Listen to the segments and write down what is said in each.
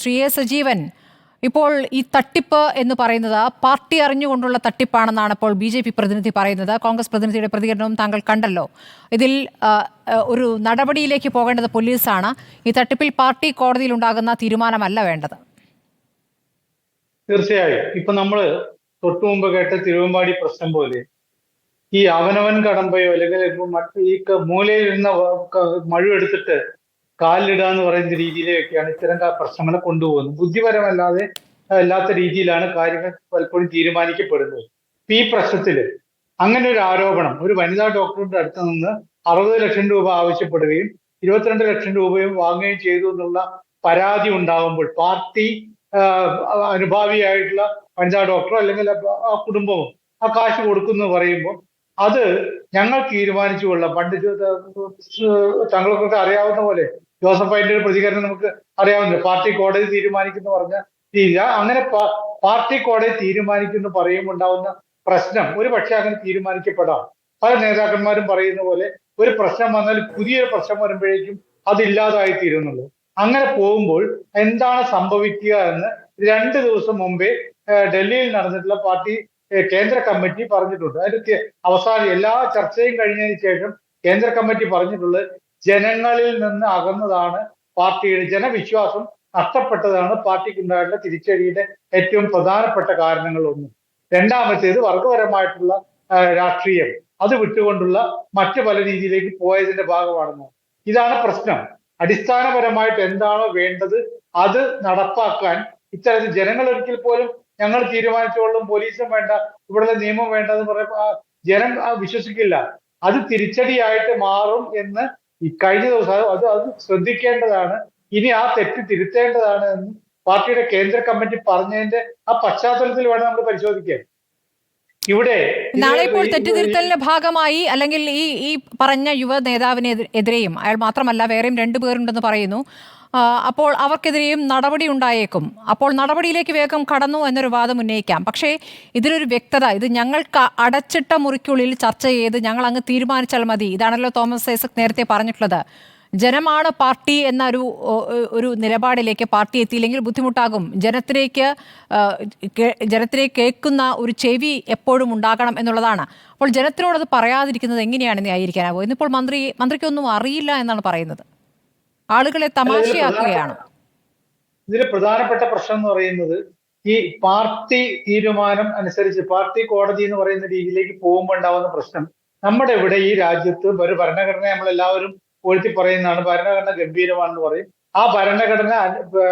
Shri A Sajeevan, ഇപ്പോൾ ഈ തട്ടിപ്പ് എന്ന് പറയുന്നത് പാർട്ടി അറിഞ്ഞുകൊണ്ടുള്ള തട്ടിപ്പാണെന്നാണ് ഇപ്പോൾ BJP പ്രതിനിധി പറയുന്നത്. കോൺഗ്രസ് പ്രതിനിധിയുടെ പ്രതികരണവും താങ്കൾ കണ്ടല്ലോ. ഇതിൽ ഒരു നടപടിയിലേക്ക് പോകേണ്ടത് പോലീസാണ്. ഈ തട്ടിപ്പിൽ പാർട്ടി കോടതിയിൽ ഉണ്ടാകുന്ന തീരുമാനമല്ല വേണ്ടത്. തീർച്ചയായും ഇപ്പൊ നമ്മള് തൊട്ടു മുമ്പ് കേട്ട തിരുവമ്പാടി പ്രശ്നം പോലെ ഈ അവനവൻ കടമ്പയോ അല്ലെങ്കിൽ ഈ മൂലയിലിരുന്ന മഴുവെടുത്തിട്ട് കാലിലിടുക എന്ന് പറയുന്ന രീതിയിലേക്കാണ് ഇത്തരം പ്രശ്നങ്ങളെ കൊണ്ടുപോകുന്നത്. ബുദ്ധിപരമല്ലാതെ അല്ലാത്ത രീതിയിലാണ് കാര്യങ്ങൾ പലപ്പോഴും തീരുമാനിക്കപ്പെടുന്നത്. ഈ പ്രശ്നത്തില് അങ്ങനെ ഒരു ആരോപണം ഒരു വനിതാ ഡോക്ടറുടെ അടുത്ത് നിന്ന് 60 ലക്ഷം രൂപ ആവശ്യപ്പെടുകയും 22 ലക്ഷം രൂപയും വാങ്ങുകയും ചെയ്തു എന്നുള്ള പരാതി ഉണ്ടാകുമ്പോൾ പാർട്ടി അനുഭാവിയായിട്ടുള്ള വനിതാ ഡോക്ടറോ അല്ലെങ്കിൽ ആ കുടുംബമോ ആ കാശ് കൊടുക്കുന്നു പറയുമ്പോൾ അത് ഞങ്ങൾ തീരുമാനിച്ചു കൊള്ളാം. പണ്ട് താങ്കൾക്കൊക്കെ അറിയാവുന്ന പോലെ ജോസഫ് അതിന്റെ ഒരു പ്രതികരണം നമുക്ക് അറിയാവുന്ന പാർട്ടി കോടതി തീരുമാനിക്കുന്നു പറഞ്ഞ രീതി. അങ്ങനെ പാർട്ടി കോടതി തീരുമാനിക്കുന്നു പറയുമ്പോൾ ഉണ്ടാവുന്ന പ്രശ്നം ഒരു പക്ഷെ അങ്ങനെ തീരുമാനിക്കപ്പെടാം. പല നേതാക്കന്മാരും പറയുന്ന പോലെ ഒരു പ്രശ്നം വന്നാൽ പുതിയൊരു പ്രശ്നം വരുമ്പോഴേക്കും അതില്ലാതായി തീരുന്നുള്ളൂ. അങ്ങനെ പോകുമ്പോൾ എന്താണ് സംഭവിക്കുക എന്ന് 2 ദിവസം മുമ്പേ ഡൽഹിയിൽ നടന്നിട്ടുള്ള പാർട്ടി കേന്ദ്ര കമ്മിറ്റി പറഞ്ഞിട്ടുണ്ട്. അതിന്റെ അവസാനം എല്ലാ ചർച്ചയും കഴിഞ്ഞതിന് ശേഷം കേന്ദ്ര കമ്മിറ്റി പറഞ്ഞിട്ടുള്ളത് ജനങ്ങളിൽ നിന്ന് അകന്നതാണ് പാർട്ടിയുടെ ജനവിശ്വാസം നഷ്ടപ്പെട്ടതാണ് പാർട്ടിക്കുണ്ടായിട്ടുള്ള തിരിച്ചടിയുടെ ഏറ്റവും പ്രധാനപ്പെട്ട കാരണങ്ങളൊന്നും. രണ്ടാമത്തേത് വർഗപരമായിട്ടുള്ള രാഷ്ട്രീയം അത് വിട്ടുകൊണ്ടുള്ള മറ്റു പല രീതിയിലേക്ക് പോയതിന്റെ ഭാഗമാണെന്ന്. ഇതാണ് പ്രശ്നം. അടിസ്ഥാനപരമായിട്ട് എന്താണോ വേണ്ടത് അത് നടപ്പാക്കാൻ ഇത്തരത്തിൽ ജനങ്ങൾ ഒരിക്കൽ പോലും ഞങ്ങൾ തീരുമാനിച്ചോളും പോലീസും വേണ്ട ഇവിടുത്തെ നിയമം വേണ്ട എന്ന് പറയുമ്പോൾ ജനം വിശ്വസിക്കില്ല. അത് തിരിച്ചടിയായിട്ട് മാറും എന്ന് ഈ കഴിഞ്ഞ ദിവസം അത് ശ്രദ്ധിക്കേണ്ടതാണ്. ഇനി ആ തെറ്റ് തിരുത്തേണ്ടതാണ് എന്ന് പാർട്ടിയുടെ കേന്ദ്ര കമ്മിറ്റി പറഞ്ഞതിന്റെ ആ പശ്ചാത്തലത്തിൽ വേണം നമ്മൾ പരിശോധിക്കാൻ. ഇവിടെ നാളെ ഇപ്പോൾ തെറ്റുതിരുത്തലിന്റെ ഭാഗമായി അല്ലെങ്കിൽ ഈ പറഞ്ഞ യുവ നേതാവിനെതിരെയും അയാൾ മാത്രമല്ല വേറെയും 2 പേരുണ്ടെന്ന് പറയുന്നു. അപ്പോൾ അവർക്കെതിരെയും നടപടി ഉണ്ടായേക്കും. അപ്പോൾ നടപടിയിലേക്ക് വേഗം കടന്നു എന്നൊരു വാദം ഉന്നയിക്കാം. പക്ഷേ ഇതിനൊരു വ്യക്തത, ഇത് ഞങ്ങൾക്ക് അടച്ചിട്ട മുറിക്കുള്ളിൽ ചർച്ച ചെയ്ത് ഞങ്ങൾ അങ്ങ് തീരുമാനിച്ചാൽ മതി. ഇതാണല്ലോ തോമസ് ഐസക് നേരത്തെ പറഞ്ഞിട്ടുള്ളത്. ജനമാണ് പാർട്ടി എന്ന ഒരു നിലപാടിലേക്ക് പാർട്ടി എത്തിയില്ലെങ്കിൽ ബുദ്ധിമുട്ടാകും. ജനത്തിലേക്ക് കേൾക്കുന്ന ഒരു ചെവി എപ്പോഴും ഉണ്ടാകണം എന്നുള്ളതാണ്. അപ്പോൾ ജനത്തിനോട് അത് പറയാതിരിക്കുന്നത് എങ്ങനെയാണ് ന്യായീകരിക്കാനാവുക? ഇന്നിപ്പോൾ മന്ത്രിക്കൊന്നും അറിയില്ല എന്നാണ് പറയുന്നത്. ആളുകളെ തമാശയാക്കുകയാണ്. ഇതിലെ പ്രധാനപ്പെട്ട പ്രശ്നം എന്ന് പറയുന്നത് ഈ പാർട്ടി തീരുമാനം അനുസരിച്ച് പാർട്ടി കോടതി എന്ന് പറയുന്ന രീതിയിലേക്ക് പോകുമ്പോൾ ഉണ്ടാവുന്ന പ്രശ്നം, നമ്മുടെ ഇവിടെ ഈ രാജ്യത്ത് ഒരു ഭരണഘടന നമ്മളെല്ലാവരും പോഴ്ത്തി പറയുന്നതാണ്. ഭരണഘടന ഗംഭീരമാണെന്ന് പറയും. ആ ഭരണഘടന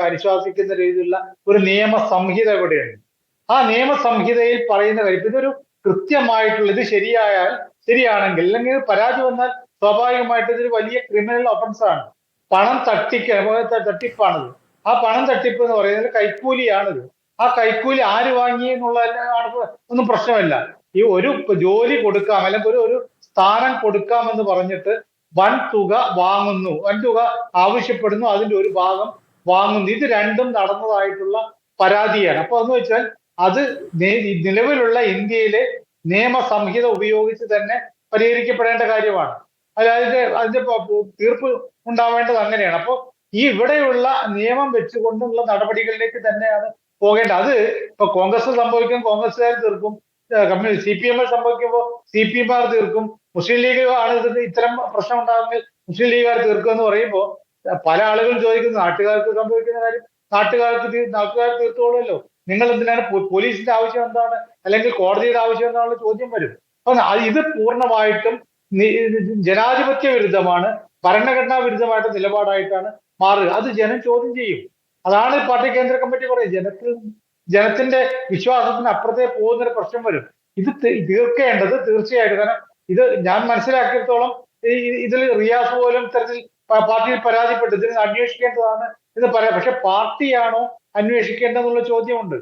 അനുശാസിക്കുന്ന രീതിയിലുള്ള ഒരു നിയമ സംഹിത ഇവിടെയുണ്ട്. ആ നിയമസംഹിതയിൽ പറയുന്ന കാര്യം ഇതൊരു കൃത്യമായിട്ടുള്ള ഇത് ശരിയാണെങ്കിൽ അല്ലെങ്കിൽ പരാതി വന്നാൽ സ്വാഭാവികമായിട്ട് ഇതൊരു വലിയ ക്രിമിനൽ ഒഫൻസ് ആണ്. പണം തട്ടിപ്പാണിത്. ആ പണം തട്ടിപ്പ് എന്ന് പറയുന്നത് കൈക്കൂലിയാണിത്. ആ കൈക്കൂലി ആര് വാങ്ങി എന്നുള്ള ഒന്നും പ്രശ്നമല്ല. ഈ ഒരു ജോലി കൊടുക്കാം അല്ലെങ്കിൽ ഒരു സ്ഥാനം കൊടുക്കാമെന്ന് പറഞ്ഞിട്ട് വൻ തുക വാങ്ങുന്നു, വൻ തുക ആവശ്യപ്പെടുന്നു, അതിന്റെ ഒരു ഭാഗം വാങ്ങുന്നു. ഇത് രണ്ടും നടന്നതായിട്ടുള്ള പരാതിയാണ്. അപ്പൊ എന്ന് വെച്ചാൽ അത് നിലവിലുള്ള ഇന്ത്യയിലെ നിയമസംഹിത ഉപയോഗിച്ച് തന്നെ പരിഹരിക്കപ്പെടേണ്ട കാര്യമാണ്. അതിന്റെ തീർപ്പ് ഉണ്ടാവേണ്ടത് അങ്ങനെയാണ്. അപ്പോൾ ഈ ഇവിടെയുള്ള നിയമം വെച്ചുകൊണ്ടുള്ള നടപടികളിലേക്ക് തന്നെയാണ് പോകേണ്ടത്. അത് ഇപ്പൊ കോൺഗ്രസ് സംഭവിക്കും, കോൺഗ്രസ്സുകാർ തീർക്കും. CPM സംഭവിക്കുമ്പോൾ CPMകാർ തീർക്കും. മുസ്ലിം ലീഗ് ആണ് ഇത്തരം പ്രശ്നം ഉണ്ടാകുമെങ്കിൽ മുസ്ലിം ലീഗുകാർ തീർക്കും എന്ന് പറയുമ്പോൾ പല ആളുകളും ചോദിക്കുന്നു നാട്ടുകാർക്ക് സംഭവിക്കുന്ന കാര്യം നാട്ടുകാർ തീർത്തോളുമല്ലോ, നിങ്ങൾ എന്തിനാണ് പോലീസിന്റെ ആവശ്യം എന്താണ് അല്ലെങ്കിൽ കോടതിയുടെ ആവശ്യം എന്താണെന്നുള്ള ചോദ്യം വരും. അപ്പൊ ഇത് പൂർണ്ണമായിട്ടും ജനാധിപത്യ വിരുദ്ധമാണ്, ഭരണഘടനാ വിരുദ്ധമായിട്ട് നിലപാടായിട്ടാണ് മാറുക. അത് ജനം ചോദ്യം ചെയ്യും. അതാണ് പാർട്ടി കേന്ദ്ര കമ്മിറ്റി പറയുന്നത്. ജനത്തിന്റെ വിശ്വാസത്തിന് അപ്പുറത്തേ പോകുന്നൊരു പ്രശ്നം വരും. ഇത് തീർക്കേണ്ടത് തീർച്ചയായിട്ടും, കാരണം ഇത് ഞാൻ മനസ്സിലാക്കിയിടത്തോളം ഇതിൽ റിയാസ് പോലും ഇത്തരത്തിൽ പാർട്ടിയിൽ പരാതിപ്പെട്ടു ഇതിന് അന്വേഷിക്കേണ്ടതാണ് എന്ന് പറയാം. പക്ഷെ പാർട്ടിയാണോ അന്വേഷിക്കേണ്ടതെന്നുള്ള ചോദ്യമുണ്ട്.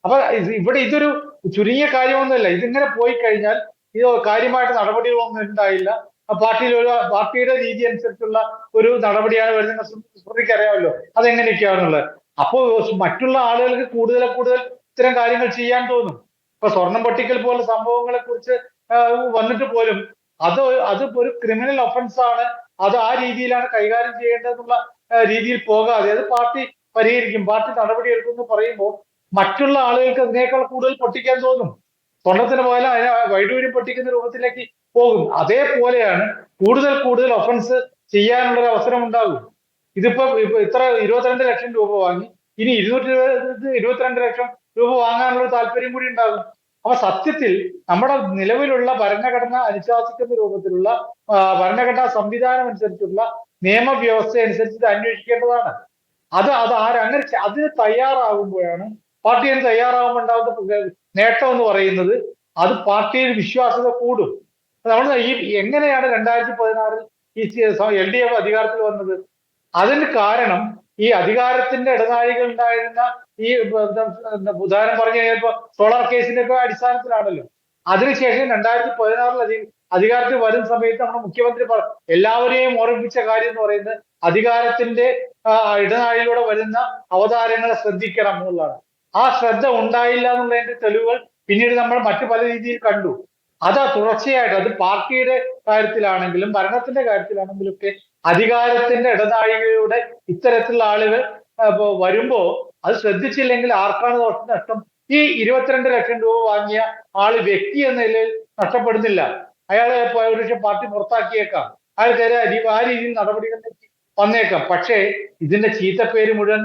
അപ്പൊ ഇവിടെ ഇതൊരു ചുരുങ്ങിയ കാര്യമൊന്നുമല്ല. ഇതിങ്ങനെ പോയി കഴിഞ്ഞാൽ ഇത് കാര്യമായിട്ട് നടപടികളൊന്നും ഉണ്ടായില്ല. പാർട്ടിയുടെ രീതി അനുസരിച്ചുള്ള ഒരു നടപടിയാണ് വരുന്നത്. സ്മൃതിക്ക് അറിയാമല്ലോ അതെങ്ങനെയൊക്കെയാണെന്നുള്ളത്. അപ്പോൾ മറ്റുള്ള ആളുകൾക്ക് കൂടുതൽ ഇത്തരം കാര്യങ്ങൾ ചെയ്യാൻ തോന്നും. ഇപ്പൊ സ്വർണം പൊട്ടിക്കൽ പോലെ സംഭവങ്ങളെ കുറിച്ച് വന്നിട്ട് പോലും അത് ഒരു ക്രിമിനൽ ഒഫൻസ് ആണ്. അത് ആ രീതിയിലാണ് കൈകാര്യം ചെയ്യേണ്ടതെന്നുള്ള രീതിയിൽ പോകാതെ അത് പാർട്ടി പരിഹരിക്കും, പാർട്ടി നടപടിയെടുക്കുമെന്ന് പറയുമ്പോൾ മറ്റുള്ള ആളുകൾക്ക് അതിനേക്കാൾ കൂടുതൽ പൊട്ടിക്കാൻ തോന്നും. സ്വർണത്തിന് പോലെ അതിനെ വൈഡൂര്യം പൊട്ടിക്കുന്ന രൂപത്തിലേക്ക് പോകും. അതേപോലെയാണ് കൂടുതൽ കൂടുതൽ ഒഫൻസ് ചെയ്യാനുള്ള ഒരു അവസരം ഉണ്ടാകും. ഇതിപ്പോ ഇത്ര 22 ലക്ഷം രൂപ വാങ്ങി, ഇനി 222 ലക്ഷം രൂപ വാങ്ങാനുള്ള താല്പര്യം കൂടി ഉണ്ടാകും. അപ്പൊ സത്യത്തിൽ നമ്മുടെ നിലവിലുള്ള ഭരണഘടന അനുശാസിക്കുന്ന രൂപത്തിലുള്ള ഭരണഘടനാ സംവിധാനം അനുസരിച്ചുള്ള നിയമവ്യവസ്ഥ അനുസരിച്ച് ഇത് അന്വേഷിക്കേണ്ടതാണ്. അത് അങ്ങനെ അതിന് തയ്യാറാകുമ്പോഴാണ്, പാർട്ടി അതിന് തയ്യാറാകുമ്പോൾ ഉണ്ടാകുന്ന നേട്ടം എന്ന് പറയുന്നത് അത് പാർട്ടിയിൽ വിശ്വാസ്യത കൂടും. നമ്മൾ എങ്ങനെയാണ് 2016 ഈ LDF അധികാരത്തിൽ വന്നത്? അതിന് കാരണം ഈ അധികാരത്തിന്റെ ഇടനാഴികൾ ഉണ്ടായിരുന്ന ഈ ഉദാഹരണം പറഞ്ഞു കഴിഞ്ഞപ്പോ സോളാർ കേസിന്റെ ഒക്കെ അടിസ്ഥാനത്തിലാണല്ലോ. അതിനുശേഷം 2016 അധികാരത്തിൽ വരുന്ന സമയത്ത് നമ്മുടെ മുഖ്യമന്ത്രി എല്ലാവരെയും ഓർമ്മിപ്പിച്ച കാര്യം എന്ന് പറയുന്നത് അധികാരത്തിന്റെ ഇടനാഴിയിലൂടെ വരുന്ന അവതാരങ്ങളെ ശ്രദ്ധിക്കണം എന്നുള്ളതാണ്. ആ ശ്രദ്ധ ഉണ്ടായില്ല എന്നുള്ളതിന്റെ തെളിവുകൾ പിന്നീട് നമ്മൾ മറ്റു പല രീതിയിൽ കണ്ടു. അതാ തുടർച്ചയായിട്ട്, അത് പാർട്ടിയുടെ കാര്യത്തിലാണെങ്കിലും ഭരണത്തിന്റെ കാര്യത്തിലാണെങ്കിലും ഒക്കെ അധികാരത്തിന്റെ ഇടനാഴികയുടെ ഇത്തരത്തിലുള്ള ആളുകൾ വരുമ്പോ അത് ശ്രദ്ധിച്ചില്ലെങ്കിൽ ആർക്കാണ് നഷ്ടം? ഈ 22 ലക്ഷം രൂപ വാങ്ങിയ ആള് വ്യക്തി എന്ന നിലയിൽ നഷ്ടപ്പെടുന്നില്ല. അയാളെ ഒരു പാർട്ടി പുറത്താക്കിയേക്കാം, അയാൾക്കെതിരെ ആ രീതിയിൽ നടപടികളിലേക്ക് വന്നേക്കാം. പക്ഷേ ഇതിന്റെ ചീത്തപ്പേര് മുഴുവൻ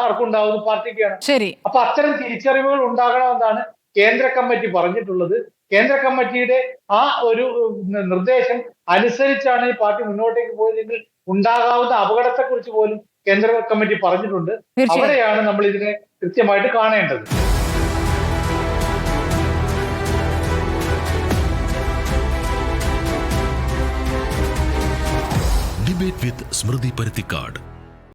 ആർക്കുണ്ടാവുന്നു? പാർട്ടിക്കാണ്. ശരി. അപ്പൊ അത്തരം തിരിച്ചറിവുകൾ ഉണ്ടാകണമെന്നാണ് കേന്ദ്ര കമ്മിറ്റി പറഞ്ഞിട്ടുള്ളത്. കേന്ദ്ര കമ്മിറ്റിയുടെ ആ ഒരു നിർദ്ദേശം അനുസരിച്ചാണ് ഈ പാർട്ടി മുന്നോട്ടേക്ക് പോയതെങ്കിൽ ഉണ്ടാകാവുന്ന അപകടത്തെക്കുറിച്ച് പോലും കേന്ദ്ര കമ്മിറ്റി പറഞ്ഞിട്ടുണ്ട്. അവിടെയാണ് നമ്മൾ ഇതിനെ കൃത്യമായിട്ട് കാണേണ്ടത്. ഡിബേറ്റ് വിത്ത് സ്മൃതി പരുത്തിക്കാട്.